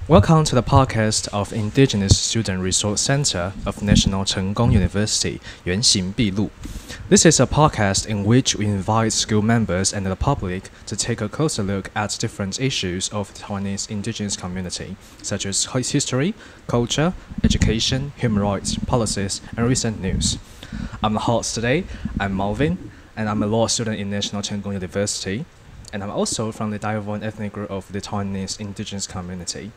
Welcome to the podcast of Indigenous Student Resource Center of National Cheng Kung University, 原形必錄. This is a podcast in which we invite school members and the public to take a closer look at different issues of the Taiwanese indigenous community, such as history, culture, education, human rights, policies, and recent news. I'm the host today. I'm Malvin, and I'm a law student in National Cheng Kung University, and I'm also from the Tiahomai ethnic group of the Taiwanese indigenous community.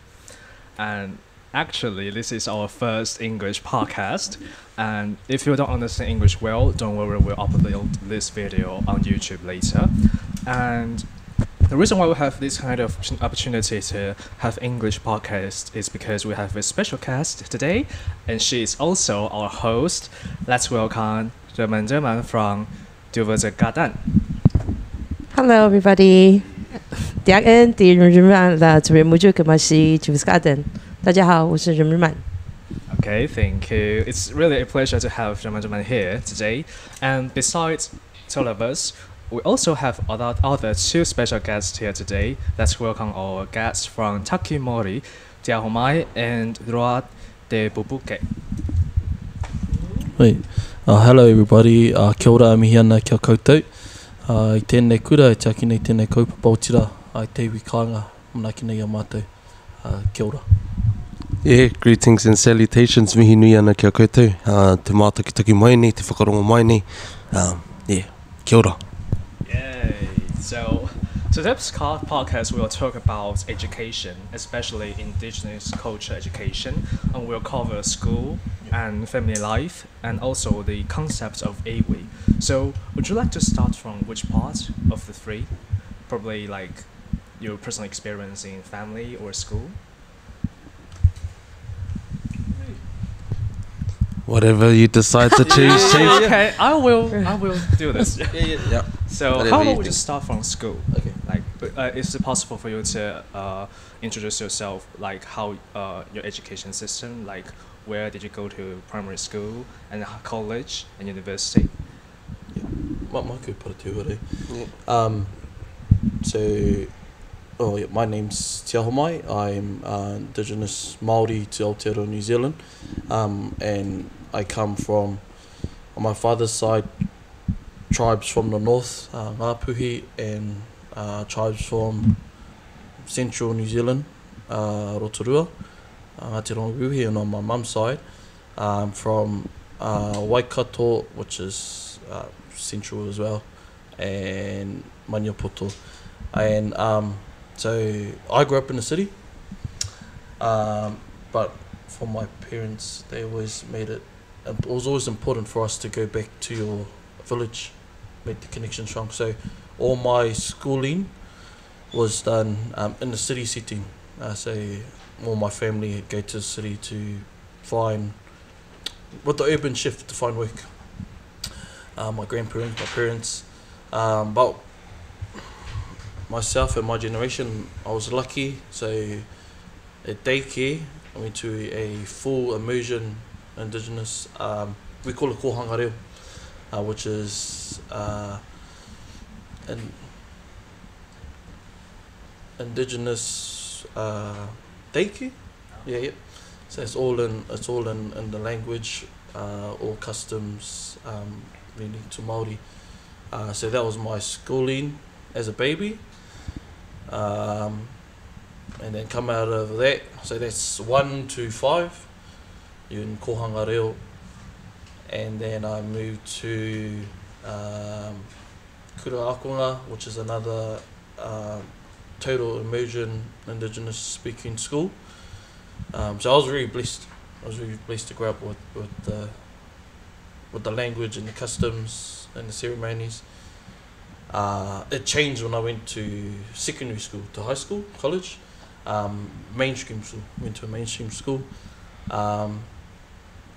And actually, this is our first English podcast. And if you don't understand English well, don't worry, we'll upload this video on YouTube later. And the reason why we have this kind of opportunity to have English podcast is because we have a special guest today, and she is also our host. Let's welcome German from Duverzegadan. Hello, everybody. 第二个第人们来这边木就干嘛是Duverzegadan。大家好，我是人们。Okay, thank you. It's really a pleasure to have Jaman here today. And besides two of us, we also have other two special guests here today. Let's welcome our guests from Taki Māori, Tiahomai, and Roa de Bubuke. Hey, hello everybody. Kia ora mihi ana kia koutou. I tēnei kura, I taki nei tēnei kaupapau I te wikanga, manaaki nei a mātou. Kia ora. Yeah, greetings and salutations, mihi nui ana kia koutou. Te mātaki taki mai nei, te whakarongo mai nei. Yeah, kia ora. Yay. So today's podcast we will talk about education, especially Indigenous culture education, and we'll cover school and family life, and also the concept of iwi. So would you like to start from which part of the three? Probably like your personal experience in family or school? Whatever you decide to choose, Chief. Okay, I will do this. Yeah. So Whatever how you about we do. just start from school? Okay. Like, is it possible for you to introduce yourself, like how your education system, like where did you go to primary school and college and university? Maku paratu Yeah. My name's Tiahomai. I'm Indigenous Māori to Aotearoa, New Zealand, and I come from, on my father's side, tribes from the north, Ngāpuhi, and tribes from central New Zealand, Rotorua, Aotearoa Ruhi, and on my mum's side, from Waikato, which is central as well, and Maniapoto. And so I grew up in the city, but for my parents, they always made it was always important for us to go back to your village, make the connection strong. So all my schooling was done in the city setting. So all my family go to the city to find, with the urban shift, to find work. My grandparents, my parents, but myself and my generation, I was lucky. So at daycare, I went to a full immersion Indigenous, we call it Kohanga Reo, which is an Indigenous daycare. Yeah. So it's all in the language, all customs, meaning to Māori. So that was my schooling as a baby. And then come out of that, so that's 1 to 5 in Kohanga Reo, and then I moved to Kuraakonga, which is another total immersion Indigenous speaking school. So I was really blessed. I was really blessed to grow up with the language and the customs and the ceremonies. It changed when I went to secondary school, to high school, college, mainstream school. Went to a mainstream school, and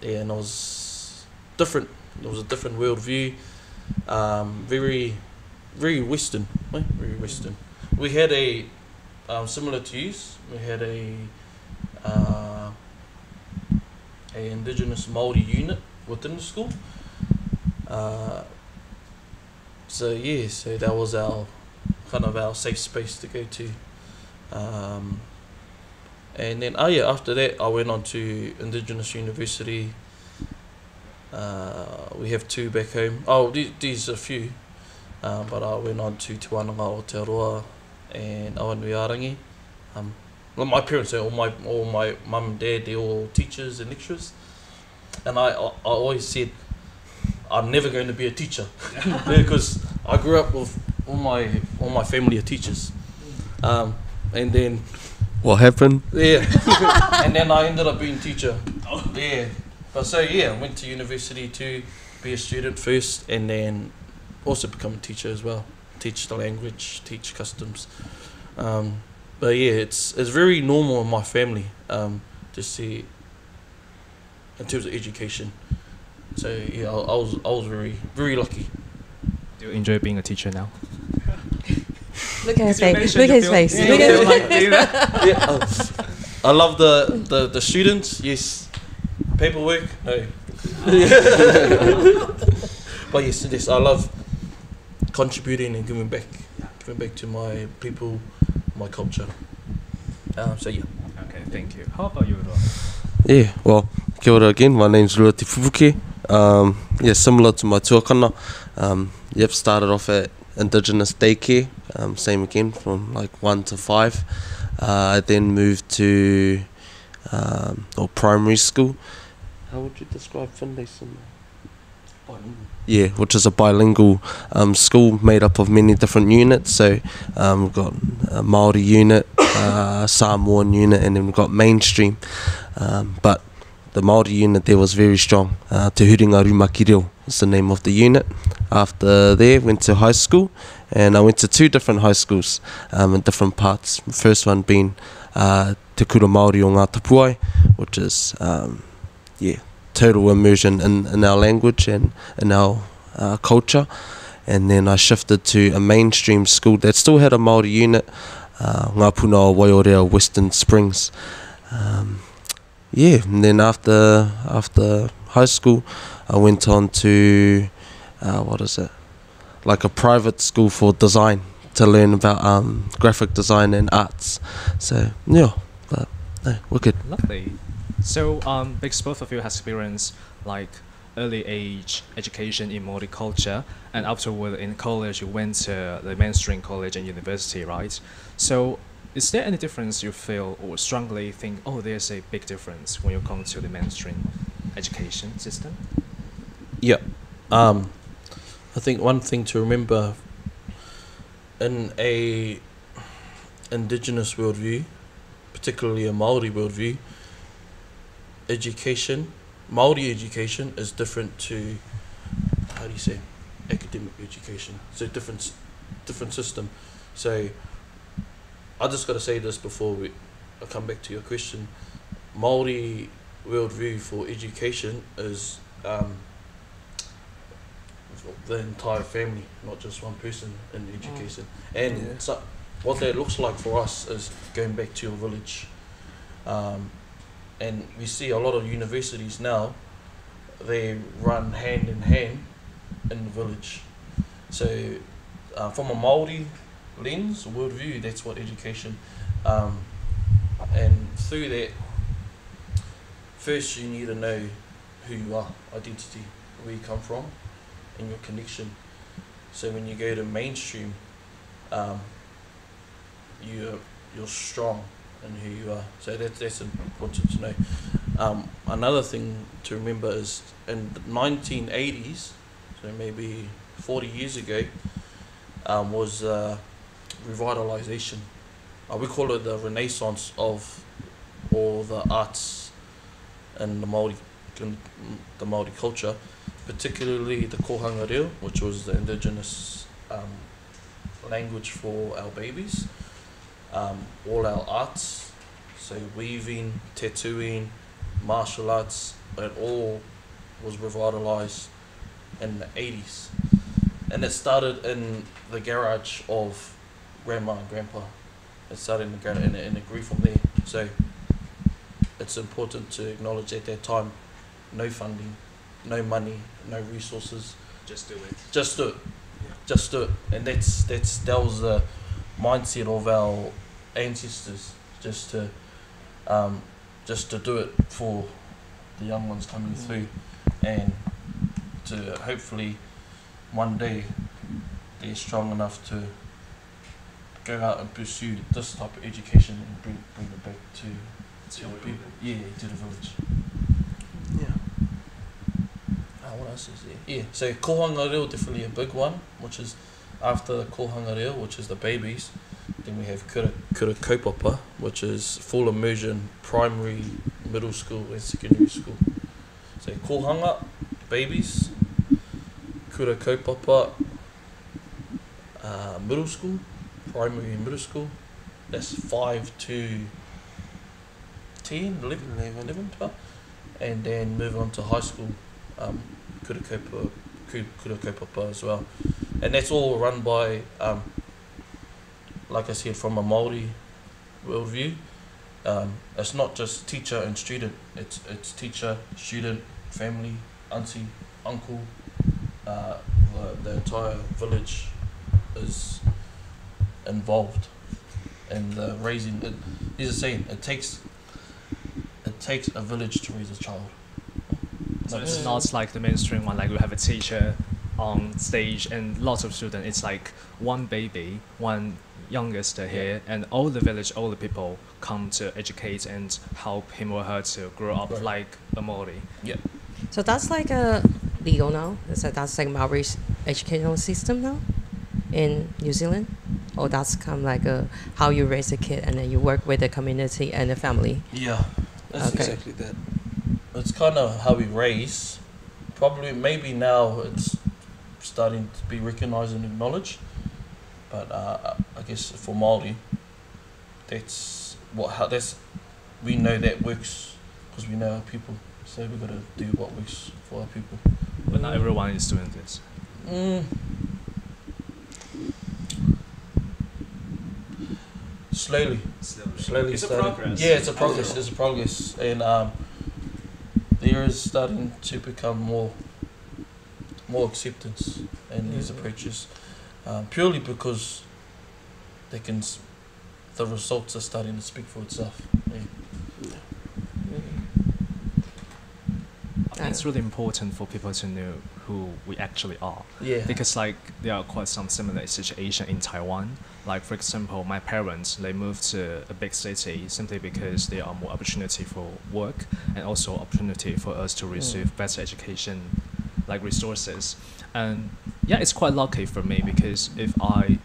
it was different. It was a different worldview, very, very Western, right? Very Western. We had a similar to yours. We had a Indigenous Māori unit within the school. So that was our kind of our safe space to go to, And then, after that, I went on to Indigenous University. We have 2 back home. These are a few. But I went on to Te Wānanga o Aotearoa and Awanuiarangi. Well, my parents, all my mum and dad, they're all teachers and lecturers. And I always said, I'm never going to be a teacher because I grew up with all my family are teachers. And then What happened? yeah, and then I ended up being a teacher. Yeah, but so I went to university to be a student first, and then also become a teacher as well. Teach the language, teach customs. But yeah, it's very normal in my family to see in terms of education. So yeah, I was very lucky. Do you enjoy being a teacher now? Look at his You face. mentioned Look at his you face. feel- Look you at feel like doing that? Yeah, I love the students. Yes, paperwork. No, but yes, I love contributing and giving back to my people, my culture. So yeah. Okay, thank you. How about you, Roa? Yeah, well, kia ora again. My name's Rua Te Fupuke. Similar to my tuakana. Started off at Indigenous daycare. Same again, from like 1 to 5. I then moved to primary school. How would you describe Finlayson? Yeah, which is a bilingual school made up of many different units. So we've got a Māori unit, Samoan unit, and then we've got mainstream. But the Māori unit there was very strong. Te Ngārumaki Reo is the name of the unit. After there, went to high school, and I went to 2 different high schools in different parts. The first one being Te Kura Māori o Ngā Tapuai, which is total immersion in our language and in our culture. And then I shifted to a mainstream school that still had a Māori unit, Ngā Puna o Waiorea, Western Springs. And then after high school, I went on to like a private school for design to learn about graphic design and arts. So yeah, but no, wicked. Lovely. So, because both of you have experienced like early age education in Māori culture, and afterward in college you went to the mainstream college and university, right? So, is there any difference you feel or strongly think, there's a big difference when you come to the mainstream education system? Yeah. I think one thing to remember in a Indigenous worldview, particularly a Māori worldview, Māori education is different to, academic education. It's a different system. So I just got to say this before I come back to your question. Māori worldview for education is the entire family, not just one person in education. And so what that looks like for us is going back to your village. And we see a lot of universities now, they run hand in hand in the village. So from a Māori lens, worldview, that's what education, and through that, first you need to know who you are, identity, where you come from, and your connection. So when you go to mainstream, you're strong in who you are. So that's important to know. Another thing to remember is in the 1980s, so maybe 40 years ago, was revitalization. We call it the renaissance of all the arts and the Māori culture, particularly the Kohanga Reo, which was the Indigenous language for our babies. All our arts, so weaving, tattooing, martial arts, it all was revitalized in the 80s. And it started in the garage of grandma and grandpa. It started in the garage and it grew from there. So it's important to acknowledge at that time, no funding, no money, no resources. Just do it. Just do it. Yeah. Just do it. And that was the mindset of our ancestors, just to just to do it for the young ones coming through, and to hopefully one day they're strong enough to go out and pursue this type of education and bring it back to the people. Yeah, to the village. Yeah. What else is there? Yeah, so Kohanga Reo, definitely a big one, which is after the Kohanga Reo, which is the babies. Then we have kura kaupapa, which is full immersion primary, middle school and secondary school. So kohanga, babies, kura kaupapa, middle school, primary and middle school. That's 5 to 10, 11, 12. And then move on to high school, kura kaupapa as well. And that's all run by, like I said, from a Māori worldview. It's not just teacher and student. It's teacher, student, family, auntie, uncle. The entire village is involved in the raising. There's a saying: it takes a village to raise a child. So it's not like the mainstream one, like we have a teacher on stage and lots of students. It's like one baby, one youngest here, and all the village, all the people come to educate and help him or her to grow up like a Māori. Yeah. So that's like a legal now? That's like Maori's educational system now in New Zealand? Or that's kind of like how you raise a kid and then you work with the community and the family? Yeah, that's Okay. exactly that. It's kind of how we raise. Probably, maybe now it's starting to be recognised and acknowledged. But I guess for Māori, we know that works because we know our people. So we've got to do what works for our people. But not everyone is doing this. Slowly. It's a starting. progress. Yeah, it's a progress. It's a progress, and there is starting to become more acceptance in these approaches, purely because the results are starting to speak for itself. Yeah. I think it's really important for people to know who we actually are. Yeah. Because like there are quite some similar situation in Taiwan. Like for example, my parents, they moved to a big city simply because there are more opportunity for work and also opportunity for us to receive better education, like resources. And yeah, it's quite lucky for me because if I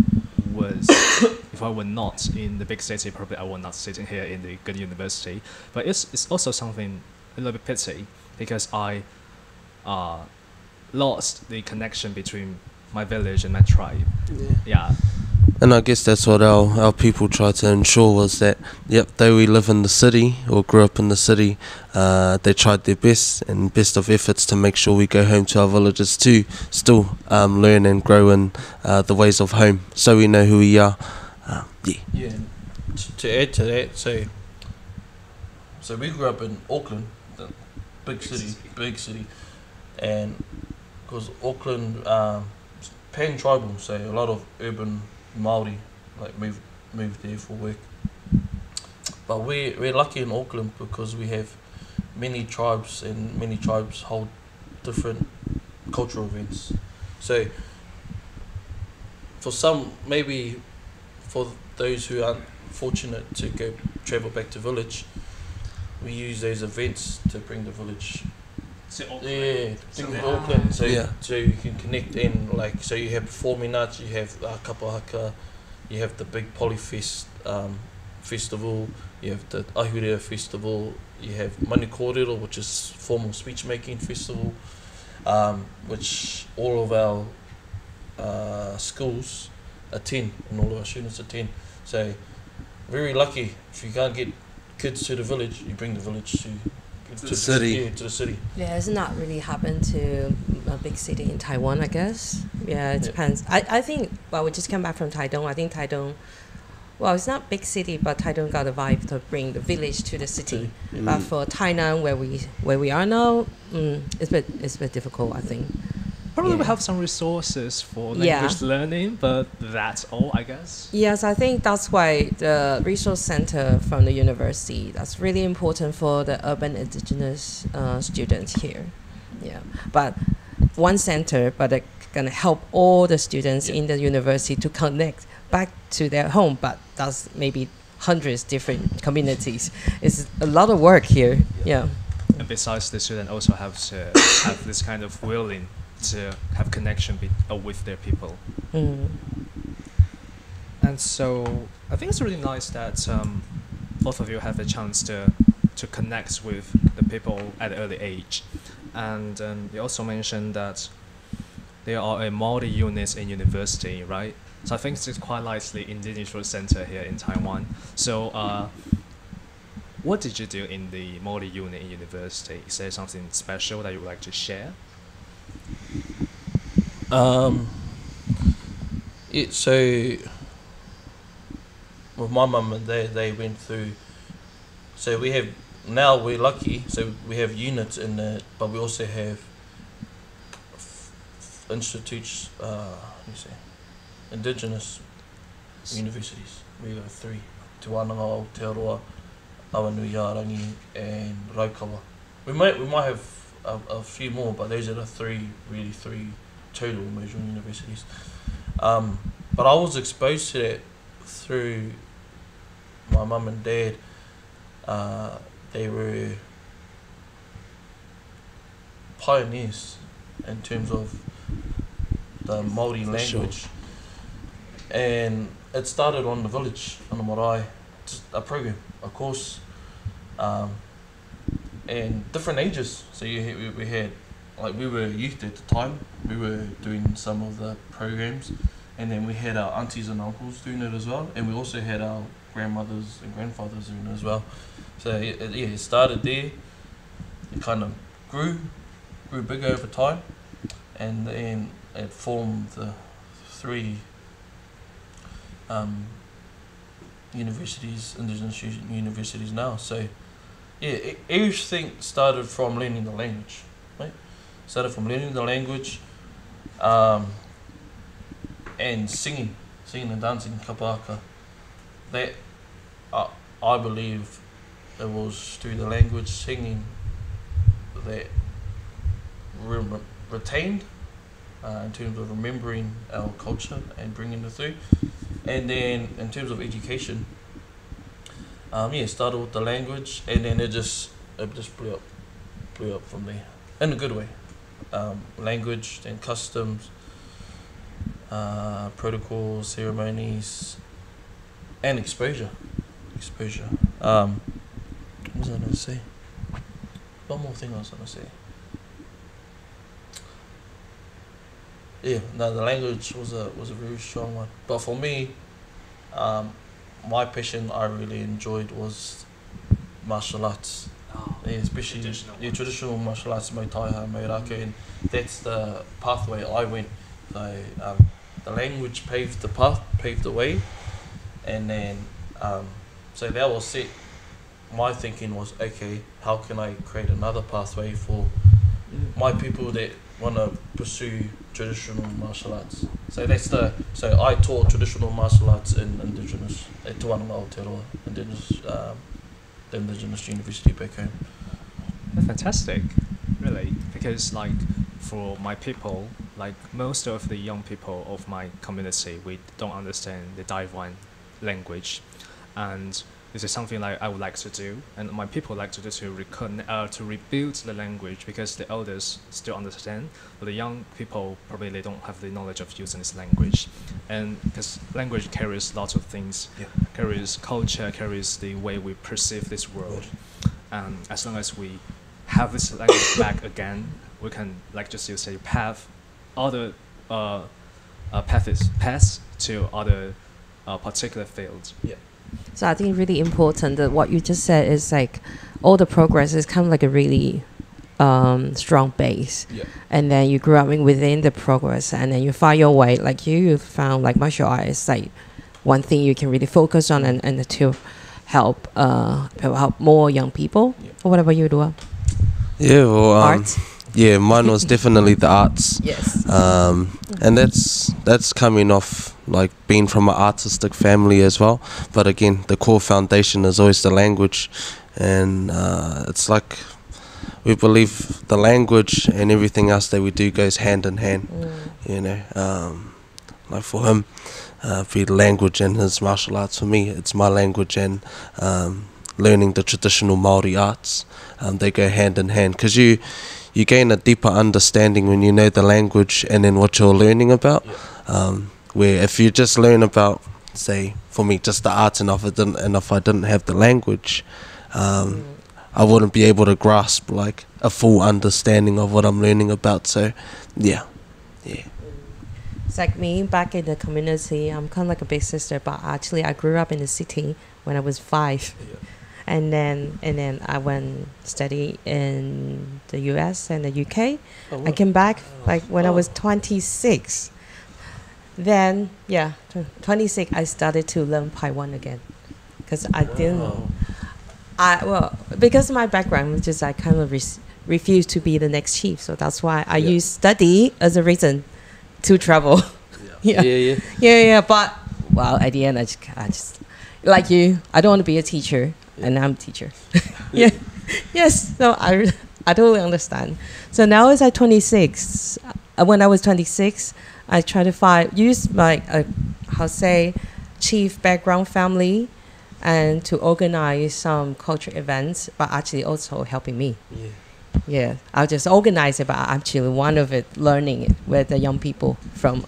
were not in the big city, probably I would not sitting here in the good university. But it's also something a little bit pity because I lost the connection between my village and my tribe. Yeah. And I guess that's what our people try to ensure was that, yep, though we live in the city or grew up in the city, they tried their best and best of efforts to make sure we go home to our villages too, still learn and grow in the ways of home so we know who we are. Yeah. To add to that, so we grew up in Auckland, the big city, and because Auckland pan-tribal, so a lot of urban Māori like moved there for work. But we're lucky in Auckland because we have many tribes and many tribes hold different cultural events. So for some, maybe for those who aren't fortunate to travel back to village, we use those events to bring the village. Yeah, Auckland. So you can connect in, like, so you have performing arts, you have kapahaka, you have the big Polyfest festival, you have the Ahurea festival, you have Mani Kōrero, which is formal speech making festival, which all of our schools attend and all of our students attend. So very lucky. If you can't get kids to the village, you bring the village to the city. Yeah, to the city. Yeah, it's not really happened to a big city in Taiwan, I guess. Yeah, it depends. I think, well, we just came back from Taidong. I think Taidong, well, it's not big city, but Taidong got the vibe to bring the village to the city. But for Tainan, where we are now, it's a bit difficult, I think. Probably we Yeah. have some resources for Yeah. language learning, but that's all, I guess. Yes, I think that's why the resource center from the university, that's really important for the urban indigenous students here. Yeah, but one center, but it can help all the students in the university to connect back to their home, but that's maybe hundreds different communities. It's a lot of work here. Yeah. And besides, the student also have to have this kind of willing to have connection with their people. Mm. And so I think it's really nice that both of you have a chance to connect with the people at an early age. And you also mentioned that there are a Māori units in university, right? So I think it's quite likely Indigenous Center here in Taiwan. So what did you do in the Māori unit in university? Is there something special that you would like to share? So with my mum and dad, they went through. So we're lucky. So we have units in it, but we also have institutes. Indigenous universities. We have 3: Te Wānanga, Aotearoa, Awanuiarangi, and Raukawa. We might have a few more, but those are the three total major universities. But I was exposed to that through my mum and dad. They were pioneers in terms of the Māori language. And it started on the village, on the marae, a program, a course, and different ages. So we had, like, we were youth at the time, we were doing some of the programs, and then we had our aunties and uncles doing it as well, and we also had our grandmothers and grandfathers doing it as well. So it started there, it kind of grew bigger over time, and then it formed the 3 universities, Indigenous universities now. So everything started from learning the language, right? Started from learning the language, and singing and dancing kapaka. That I believe it was through the language singing that retained in terms of remembering our culture and bringing it through. And then in terms of education, it started with the language, and then it just blew up from there in a good way. Language, then customs, protocols, ceremonies, and exposure. What was I going to say? One more thing I was going to say. The language was a very strong one. But for me, my passion I really enjoyed was martial arts. Especially traditional martial arts, Mai Taiha, Mai Raka, and that's the pathway I went. So the language paved the path, paved the way, and then so that was it. My thinking was, okay, how can I create another pathway for my people that want to pursue traditional martial arts? So so I taught traditional martial arts in Indigenous at Te Wānanga Aotearoa, the Indigenous University back home. Fantastic, really, because like for my people, like most of the young people of my community, we don't understand the Taiwan language, and this is something like I would like to do, and my people like to do to rebuild the language, because the elders still understand, but the young people probably they don't have the knowledge of using this language, and because language carries lots of things, carries culture, carries the way we perceive this world, and as long as we have this language back again, we can, like just you say, path other paths to other particular fields. So I think really important that what you just said is like all the progress is kind of like a really strong base, and then you grew up within the progress, and then you find your way. Like you found like martial arts like one thing you can really focus on, and to help help more young people. Or what about you, Dua? Yeah, well, Art. Yeah, mine was definitely the arts. Yes. And that's coming off like being from an artistic family as well. But again, the core foundation is always the language, and it's like we believe the language and everything else that we do goes hand in hand. You know, like for him, be language and his martial arts. For me, it's my language and learning the traditional Māori arts. They go hand in hand because you gain a deeper understanding when you know the language and then what you're learning about. Where if you just learn about, say, for me, just the arts, and if I didn't have the language, I wouldn't be able to grasp like a full understanding of what I'm learning about. So, yeah. It's like me back in the community. I'm kind of like a big sister, but actually I grew up in the city when I was 5. Yeah. And then I went study in the US and the UK. Oh, wow. I came back like when I was 26. Then 26 I started to learn Paiwan again, because I didn't. Because of my background, which is I kind of refused to be the next chief, so that's why I use study as a reason to travel. Yeah. But well, at the end, I just like you. I don't want to be a teacher. And I'm a teacher. Yes. So I totally understand. So now as I'm 26, when I was 26, I try to use my chief background family, and to organize some cultural events, but actually also helping me. Yeah, I'll just organize it, but actually one of it learning it with the young people from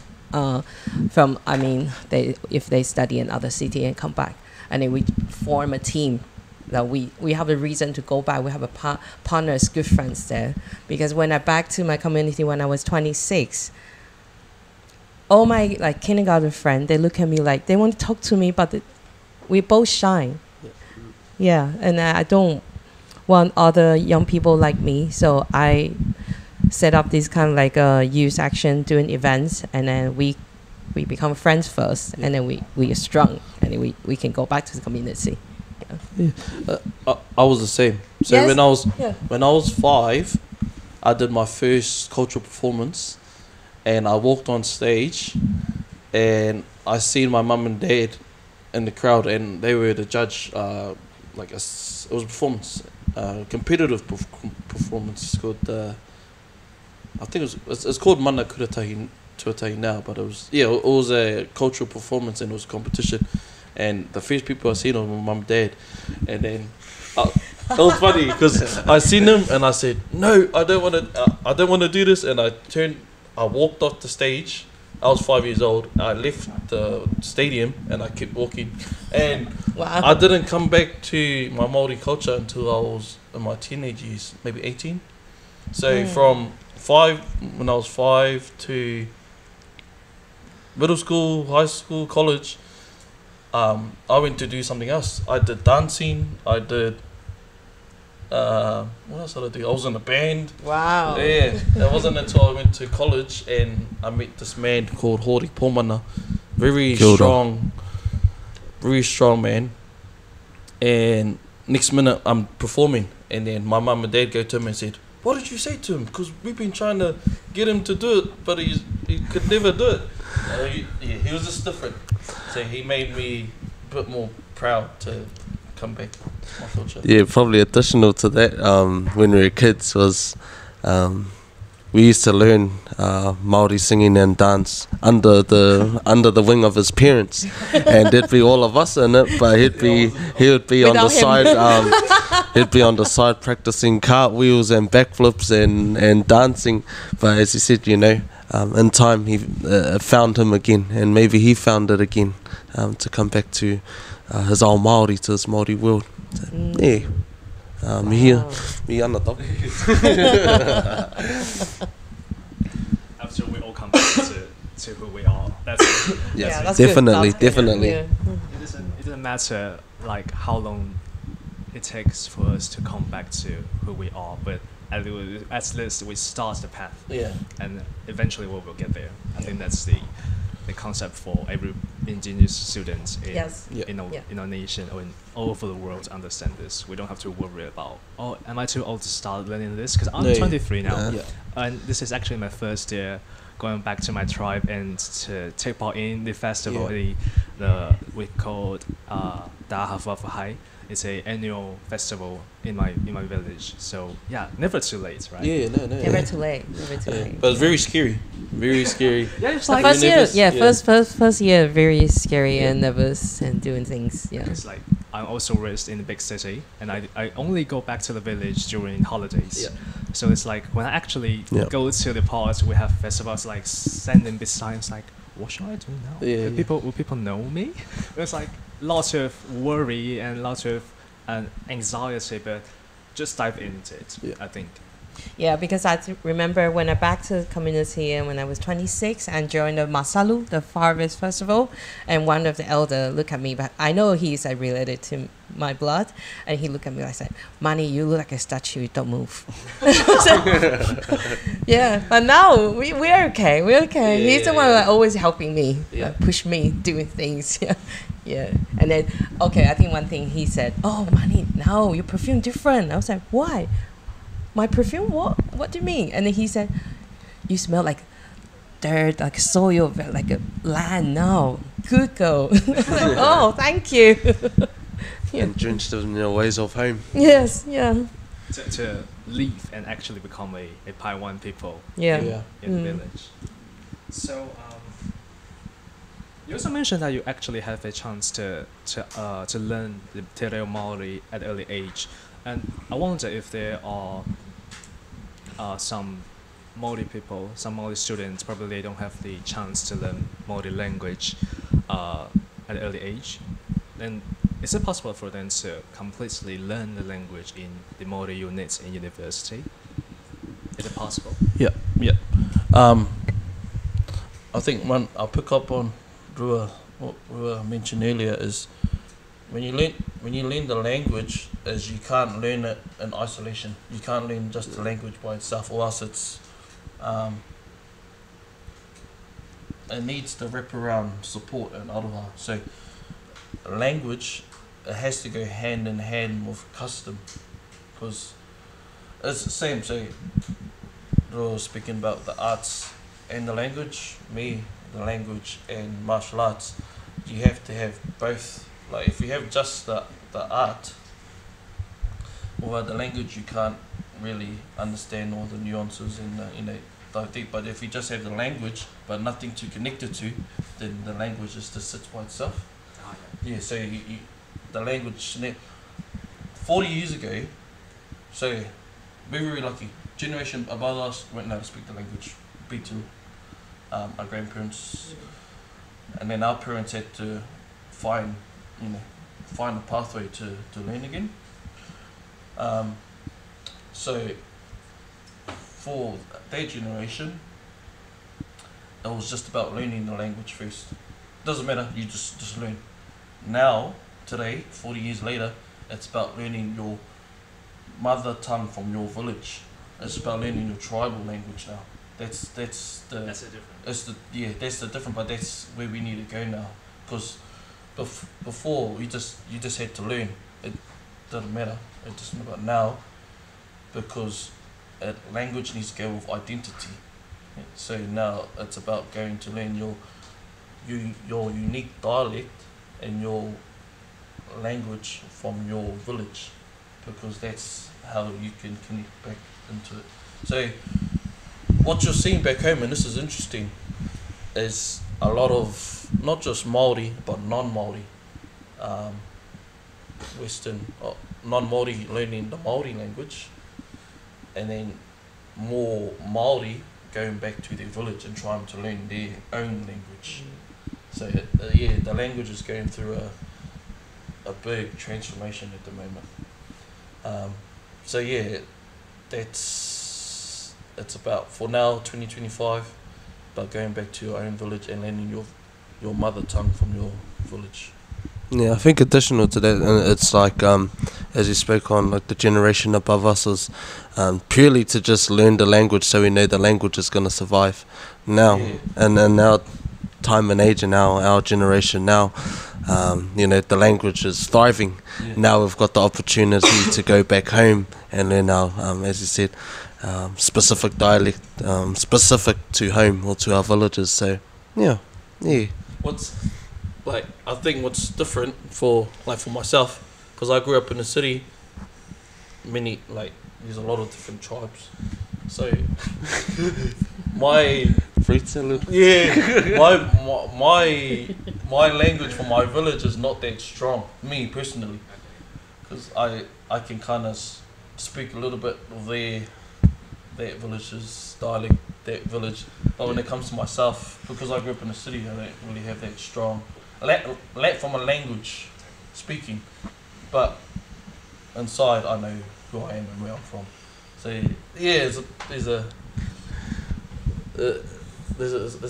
if they study in other city and come back, and then we form a team. That we have a reason to go back. We have a partners, good friends there. Because when I back to my community when I was 26, all my like kindergarten friends, they look at me like they want to talk to me, but we both shy. Yeah, and I don't want other young people like me, so I set up this kind of like youth action, doing events, and then we become friends first, and then we are strong, and then we can go back to the community. I was the same. So when I was 5, I did my first cultural performance, and I walked on stage, and I seen my mum and dad in the crowd, and they were the judge. It was a performance, competitive performance called. I think it's called Mana Rangatira now, but it was a cultural performance, and it was a competition. And the first people I seen was my mum and dad, and then it was funny because I seen them and I said, "No, I don't want to do this." And I walked off the stage. I was 5 years old. I left the stadium and I kept walking, and I didn't come back to my Māori culture until I was in my teenage years, maybe 18. So from when I was 5 to middle school, high school, college. I went to do something else. I did dancing. I did. What else did I do? I was in a band. Wow. Yeah. It wasn't until I went to college and I met this man called Hori Pomana. Very strong man. And next minute I'm performing, and then my mum and dad go to him and said, "What did you say to him? Because we've been trying to get him to do it, but he could never do it." He was just different. So he made me a bit more proud to come back. Yeah, probably additional to that, when we were kids was we used to learn Māori singing and dance under the wing of his parents, and there'd be all of us in it, but he would be on the side. He'd be on the side practicing cartwheels and backflips and dancing. But as he said, in time he found him again, and maybe he found it again, to come back to his old Māori, to his Māori world. So, me ana toku. After we all come back to who we are, that's that's definitely. It doesn't matter like how long it takes for us to come back to who we are, but at least we start the path. Yeah. And eventually we will get there. I think that's the concept for Indigenous students in Yes. Yeah. in our nation or in all over the world to understand this. We don't have to worry about, oh, am I too old to start learning this? Because I'm No, 23 now, Yeah. and this is actually my first year going back to my tribe and to take part in the festival. The we called Tiahomai. It's a annual festival in my village. So yeah, never too late, right? Yeah, no. Never too late. Never too Yeah. late. But it's very scary. Very scary. Yeah, it's The like first year, nervous? yeah, Yeah. first year, very scary Yeah. and nervous and doing things. Yeah. it's like I'm also raised in a big city, and I only go back to the village during holidays. Yeah. So it's like when I actually Yeah. go to the parts we have festivals, like standing beside, it's like, what should I do now? Yeah, yeah. Will people know me? It's like lots of worry and lots of anxiety, but just dive into it. Yeah. I think. Yeah, because I remember when I back to the community and when I was 26 and joined the Masalu, the Harvest Festival, and one of the elder looked at me, but I know he's related to my blood, and he looked at me like, said, "Mani, you look like a statue, don't move." Yeah, but now we're okay, we're okay. Yeah, He's the yeah, one yeah. like, always helping me, Yeah. push me, doing things. Yeah, yeah. And then, okay, I think one thing he said, "Oh, Mani, now your perfume different." I was like, "Why? My perfume? What do you mean?" And then he said, "You smell like dirt, like soil, like a land now. Good girl." Like, oh, thank you. Yeah. And drenched in your ways of home. Yes, yeah. To leave and actually become a Paiwan people Yeah. Yeah. in the village. So you also mentioned that you actually have a chance to learn the Te Reo Māori at an early age, and I wonder if there are some Māori people, some Māori students, probably they don't have the chance to learn Māori language at an early age. Then is it possible for them to completely learn the language in the Māori units in university? Is it possible? Yeah. I think one I'll pick up on what Rua mentioned earlier is when you learn the language is you can't learn it in isolation. You can't learn just the language by itself, or else it's it needs the wraparound support and aroha. So language, it has to go hand in hand with custom, because it's the same. So Rua was speaking about the arts and the language, me, the language and martial arts. You have to have both. Like if you have just the art without the language, you can't really understand all the nuances and dive deep. But if you just have the language but nothing to connect it to, then the language just sits by itself. Yeah, so the language 40 years ago, so we're very lucky. Generation above us went now to speak the language, B2, our grandparents, and then our parents had to find a pathway to learn again. So for their generation, it was just about learning the language first. Doesn't matter, you just learn. Now, today, 40 years later, it's about learning your mother tongue from your village. It's about learning your tribal language now. That's the difference. That's the difference, but that's where we need to go now. Because before you just had to learn. It doesn't matter. It's just about now, because language needs to go with identity. So now it's about going to learn your unique dialect and your language from your village, because that's how you can connect back into it. So what you're seeing back home, and this is interesting, is a lot of not just Māori but non-Māori, Western non-Māori learning the Māori language, and then more Māori going back to their village and trying to learn their own language. So the language is going through a big transformation at the moment. So yeah, it's about, for now, 2025, about going back to your own village and learning your mother tongue from your village. Yeah, I think additional to that, and it's like, as you spoke on, like the generation above us was purely to just learn the language so we know the language is going to survive now. Yeah. And now time and age and our generation now, the language is thriving. Yeah. Now we've got the opportunity to go back home and learn our, as you said, specific dialect, specific to home or to our villages. So, yeah. I think what's different for myself, because I grew up in the city, there's a lot of different tribes. So, my fruit salad. Yeah, my language from my village is not that strong. Me personally, because I can kind of speak a little bit of that village's dialect, that village. But when it comes to myself, because I grew up in the city, I don't really have that strong from a language speaking. But inside, I know who I am and where I'm from. So yeah, it's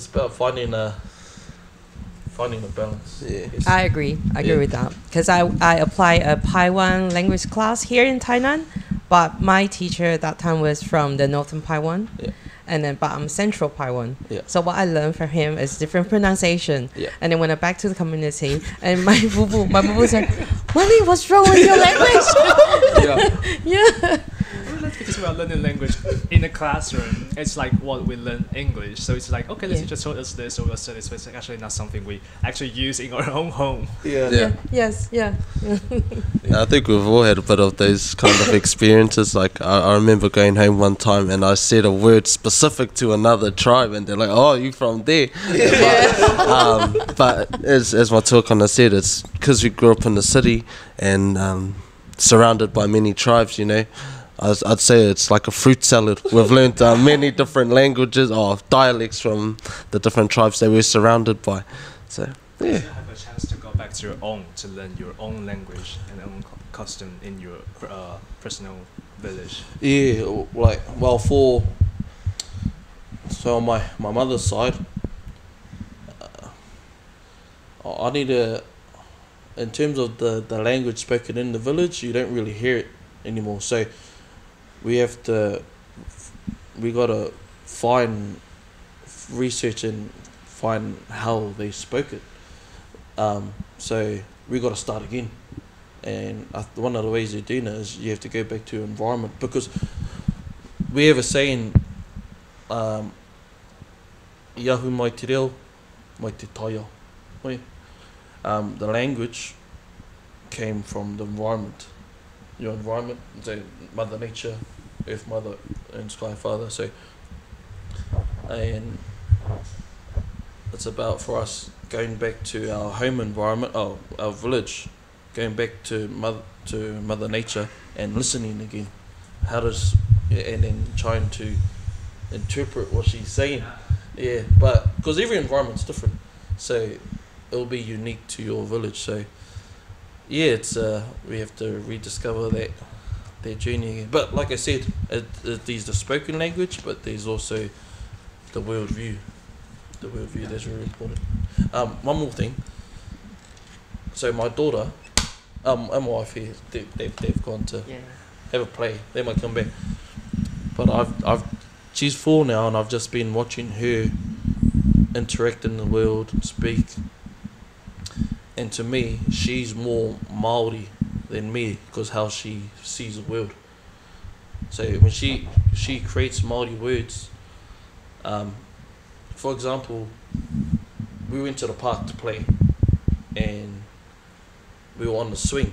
about finding a balance. Yeah. I agree with that, because I apply a Paiwan language class here in Tainan, but my teacher at that time was from the northern Paiwan. Yeah. But I'm central Paiwan. Yeah. So what I learned from him is different pronunciation. Yeah. And then when I'm back to the community, and my boo said, "Mommy, what's wrong with your language?" Yeah. Because we are learning language in the classroom, it's like what we learn English. So it's like, okay, the teacher told us this, so we'll study this, but it's actually not something we actually use in our own home. Yeah. Yes. Yeah. I think we've all had a bit of those kind of experiences. Like I remember going home one time and I said a word specific to another tribe, and they're like, "Oh, you from there?" Yeah. But as my tuakana said, it's because we grew up in the city and surrounded by many tribes. I'd say it's like a fruit salad. We've learned many different languages or dialects from the different tribes that we're surrounded by. So, yeah. You have a chance to go back to your own, to learn your own language and own custom in your personal village. Yeah, so on my mother's side, I need in terms of the language spoken in the village, you don't really hear it anymore. So we gotta research and find how they spoke it. So we gotta start again. And one of the ways of doing it is you have to go back to your environment, because we have a saying, Iahu mai te reo, mai te taia. The language came from the environment. Your environment, so Mother Nature, Earth Mother and Sky Father. So, and it's about for us going back to our home environment, our village, going back to Mother Nature and listening again. And then trying to interpret what she's saying. Yeah, but because every environment's different, so it'll be unique to your village. So yeah, it's we have to rediscover that journey again. But like I said, there's the spoken language, but there's also the world view. The world view, that's really important. One more thing. So my daughter, and my wife here, they've gone to have a play. They might come back. But she's 4 now, and I've just been watching her interact in the world, speak. And to me, she's more Māori than me, because how she sees the world. So when she creates Māori words, for example, we went to the park to play, and we were on the swing,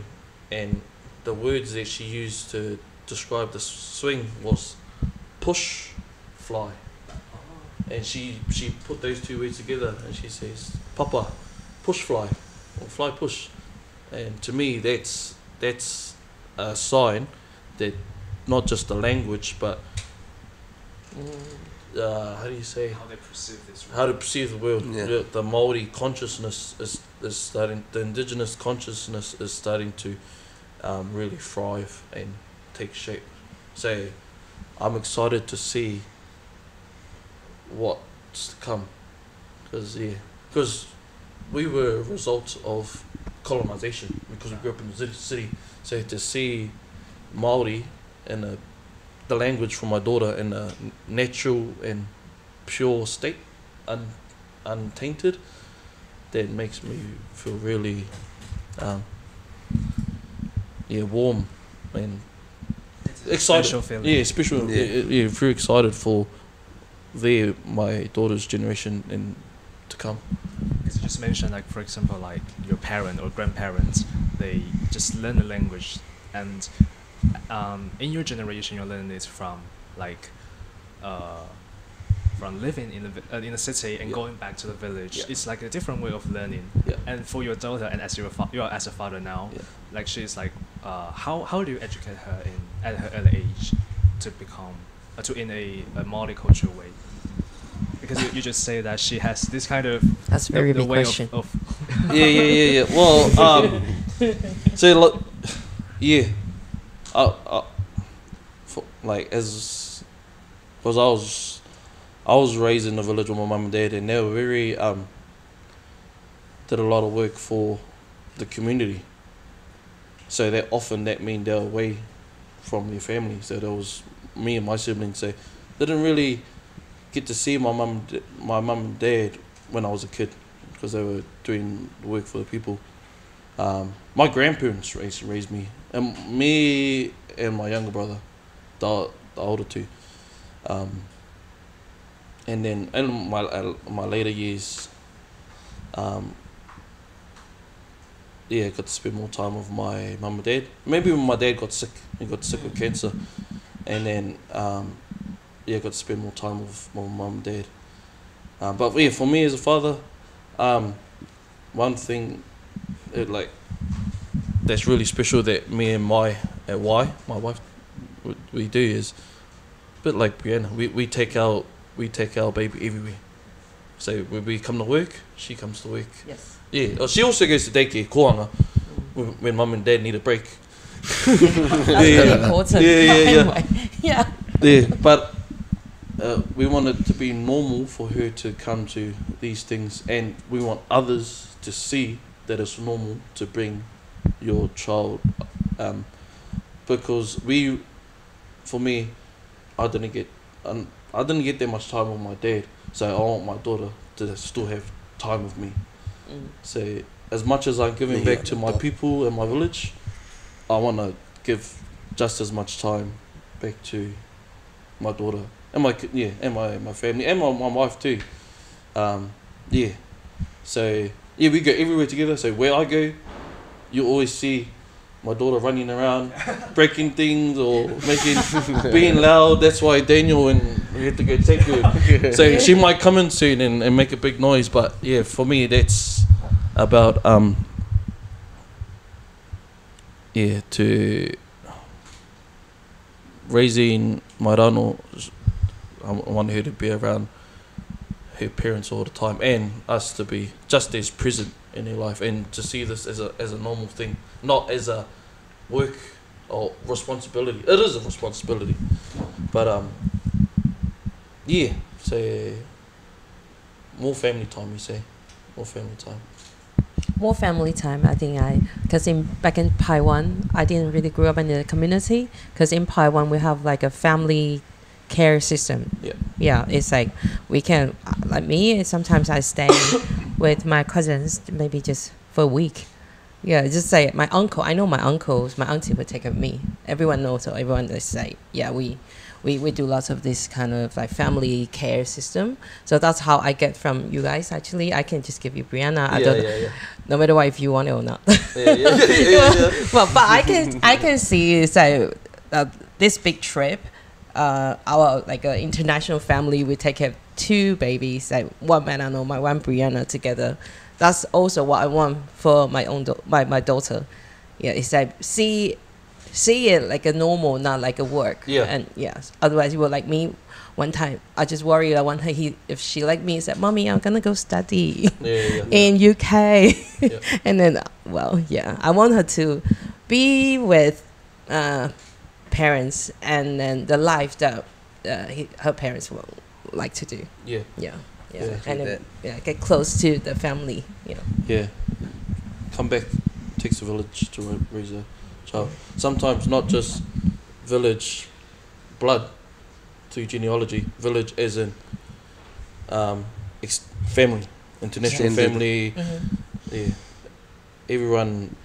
and the words that she used to describe the swing was push, fly. And she put those 2 words together, and she says, "Papa, push, fly." Or fly, push. And to me, that's a sign that not just the language, but how do you say? How they perceive this world. How to perceive the world. Yeah. The Māori consciousness is starting. The Indigenous consciousness is starting to really thrive and take shape. So I'm excited to see what's to come, because we were a result of colonization, because we grew up in the city. So to see Māori and the language from my daughter in a natural and pure state, untainted, that makes me feel really, warm and excited. Special feeling. Yeah, special. Yeah, very excited for my daughter's generation and to come. Because you just mentioned, like, for example, like your parent or grandparents, they just learn the language, and in your generation, you learn it from like from living in a city and going back to the village. Yeah. It's like a different way of learning. Yeah. And for your daughter, and as you are as a father now, like she's like, how do you educate her at her early age to become in a multicultural way? Because you just say that she has this kind of That's a very the big way question. of Yeah. Well, so look, yeah, because I was raised in the village with my mum and dad, and they were very did a lot of work for the community. So that mean they were away from their family. So there was me and my siblings. So they didn't really get to see my mum and dad when I was a kid, because they were doing the work for the people. My grandparents raised me, and me and my younger brother, the older two. And then in my later years, got to spend more time with my mum and dad. Maybe when my dad got sick, he got sick with cancer, and then got to spend more time with my mum and dad. But for me as a father, one thing that's really special that me and my wife, we do is a bit like Brianna. We take our baby everywhere. So when we come to work, she comes to work. Yes. Yeah. She also goes to daycare, Kohanga, when mum and dad need a break. That's very important. Yeah. Yeah, but we want it to be normal for her to come to these things, and we want others to see that it's normal to bring your child, because for me, I didn't get that much time with my dad, so I want my daughter to still have time with me. So as much as I'm giving back to my people and my village, I want to give just as much time back to my daughter and my family and my wife too. So we go everywhere together. So where I go, you always see my daughter running around, breaking things or being loud. That's why Daniel and we had to go take her. So she might come in soon and make a big noise. But for me, that's about to raising my rano. I want her to be around her parents all the time, and us to be just as present in her life, and to see this as a normal thing, not as a work or responsibility. It is a responsibility, but so more family time. You say more family time. More family time, I think because back in Taiwan, I didn't really grow up in the community, because in Taiwan we have like a family care system. Yeah, it's like we can, like me, sometimes I stay with my cousins maybe just for a week. Yeah, just say my uncle. I know my uncles, my auntie would take care of me. Everyone knows, so everyone is say, we do lots of this kind of like family care system. So that's how I get from you guys. Actually, I can just give you Brianna. No matter what, if you want it or not. Well, but I can see so this big trip. Our like international family, we take care of 2 babies, like one Manano, my one Brianna together. That's also what I want for my own my daughter. Yeah, it's like see it like a normal, not like a work. Yeah. And yes, otherwise you will like me. One time I just worried. I want her. If she like me, said, "Mommy, I'm gonna go study in UK," and then I want her to be with parents, and then the life that her parents will like to do. And then, get close to the family. Come back. Takes a village to raise a child. Sometimes not just village blood to genealogy. Village as in family. international Extended. family. Yeah, everyone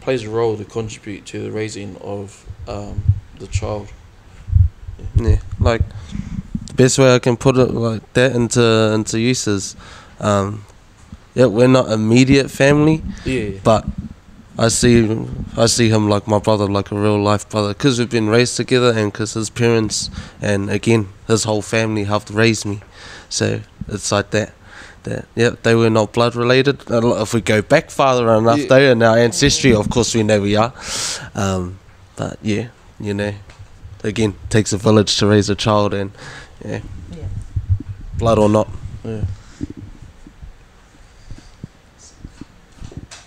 plays a role to contribute to the raising of the child. Yeah, like the best way I can put it like that into use is, yeah, we're not immediate family, Yeah, but I see him like my brother, like a real life brother, because we've been raised together, and because his parents and again his whole family helped raise me. So it's like that. Yeah, they were not blood related. If we go back farther enough, Yeah. though, in our ancestry, of course we know we are. But yeah, you know, again, takes a village to raise a child, and yeah, Yeah. blood or not. yeah.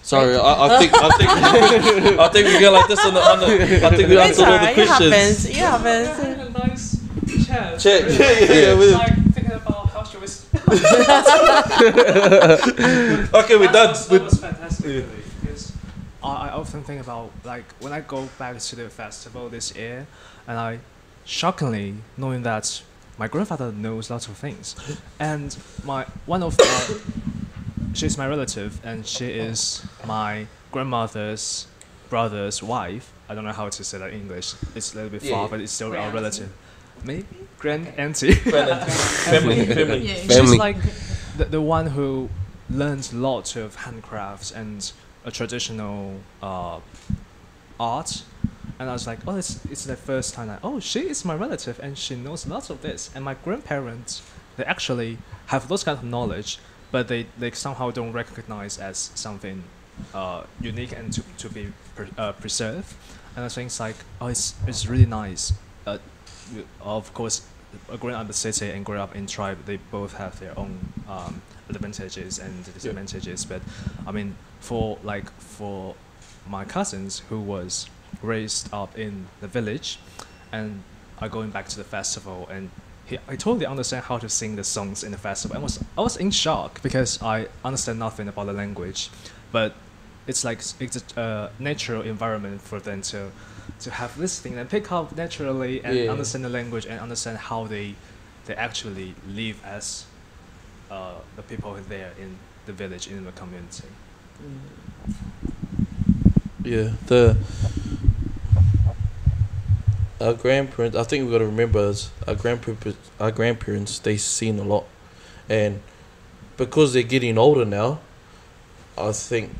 Sorry, I think I think we go like this on the. I think we It's answered all the alright. It questions. happens. It happens. A nice chat. Chat, yeah. It's like thinking about how should we. Okay, we're done. That was fantastic, really, because I often think about, like, when I go back to the festival this year, and I shockingly knowing that my grandfather knows lots of things, and she's my relative, and she is my grandmother's brother's wife. I don't know how to say that in English. It's a little bit far, Yeah. but it's still our Grand-auntie. relative. Maybe grand-auntie. Family. She's Family. like the one who learns lots of handcrafts and a traditional art, and I was like, oh, it's the first time that, oh, she is my relative and she knows lots of this. And my grandparents, they actually have those kind of knowledge, but they somehow don't recognize as something unique and to be preserved. And I think it's like, oh, it's really nice. Of course, growing up in the city and growing up in tribe, they both have their own advantages and disadvantages. But I mean, for my cousins who was raised up in the village, and are going back to the festival, and I totally understand how to sing the songs in the festival. I was in shock because I understand nothing about the language, but it's like it's a natural environment for them to have this thing and pick up naturally and Yeah. understand the language and understand how they actually live as the people there in the village, in the community. Yeah, our grandparents. I think we got to remember is our grandparents. They seen a lot, and because they're getting older now, I think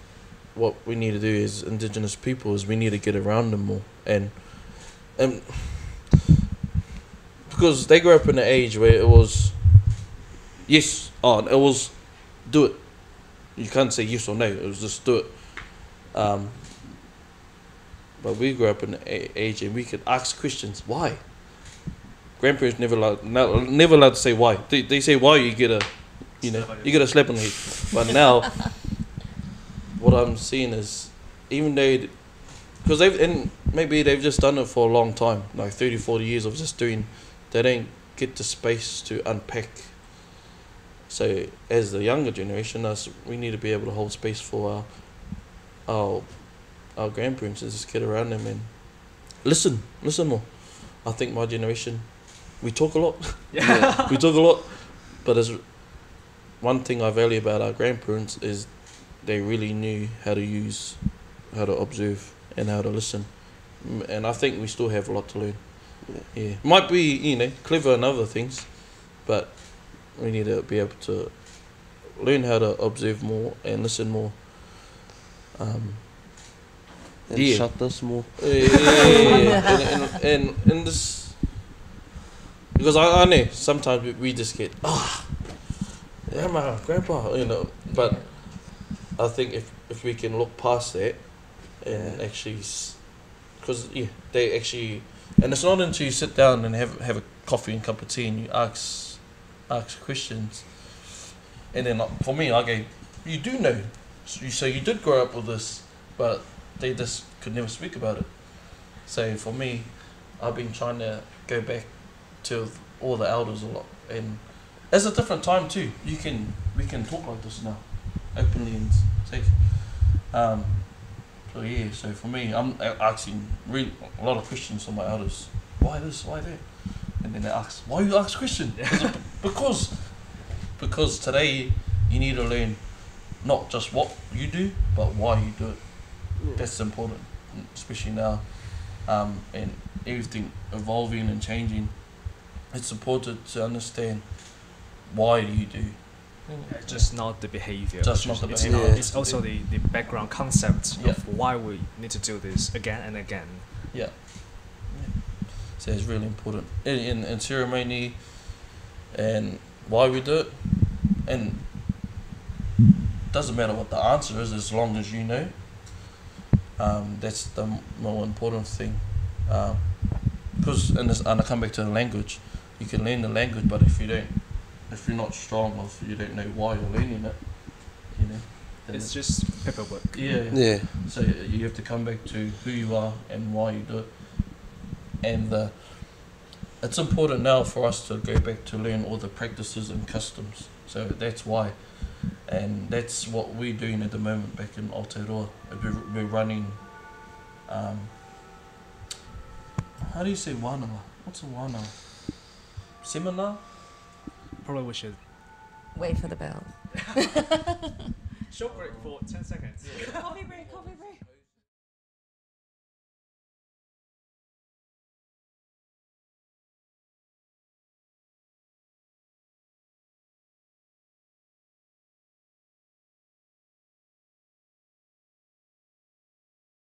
what we need to do as Indigenous people is we need to get around them more, and because they grew up in an age where it was yes, it was do it. You can't say yes or no. It was just do it. But we grew up in an age and we could ask questions. Why? Grandparents never allowed to say why. They say why, you get a slap on the head. But now, what I'm seeing is, even though, because maybe they've just done it for a long time, like 30, 40 years of just doing, they don't get the space to unpack. So as the younger generation, we need to be able to hold space for our grandparents and just get around them and listen more. I think my generation, we talk a lot. Yeah. We talk a lot. But as one thing I value about our grandparents is they really knew how to observe and how to listen. And I think we still have a lot to learn. Yeah. Might be, clever in other things, but we need to be able to learn how to observe more and listen more. And Yeah. shut this more. And this, because I know sometimes we just get grandpa, but I think if we can look past that and actually, because they actually, and it's not until you sit down and have a coffee and cup of tea and you ask questions, and then for me I go, you do know, so you did grow up with this, but they just could never speak about it. So for me, I've been trying to go back to all the elders a lot, and it's a different time too. We can talk like this now, openly and safe. So for me, I'm asking really a lot of questions from my elders. Why this? Why that? And then they ask, why you ask question? Because today you need to learn not just what you do, but why you do it. That's important, especially now, and everything evolving and changing. It's important to understand why do you do. Just not the behavior. Just not the it's behavior. It's also the background concept of why we need to do this again and again. Yeah. So it's really important in ceremony and why we do it, and doesn't matter what the answer is as long as you know. That's the more important thing. Because and I come back to the language, you can learn the language, but if you're not strong or if you don't know why you're learning it, you know, it's just paperwork. Yeah. So you have to come back to who you are and why you do it. And it's important now for us to go back to learn all the practices and customs. So that's why. And that's what we're doing at the moment back in Aotearoa. We're running, how do you say wānanga? What's a wānanga? Seminar? Probably we should Wait for the bell. short break for 10 seconds. Coffee break.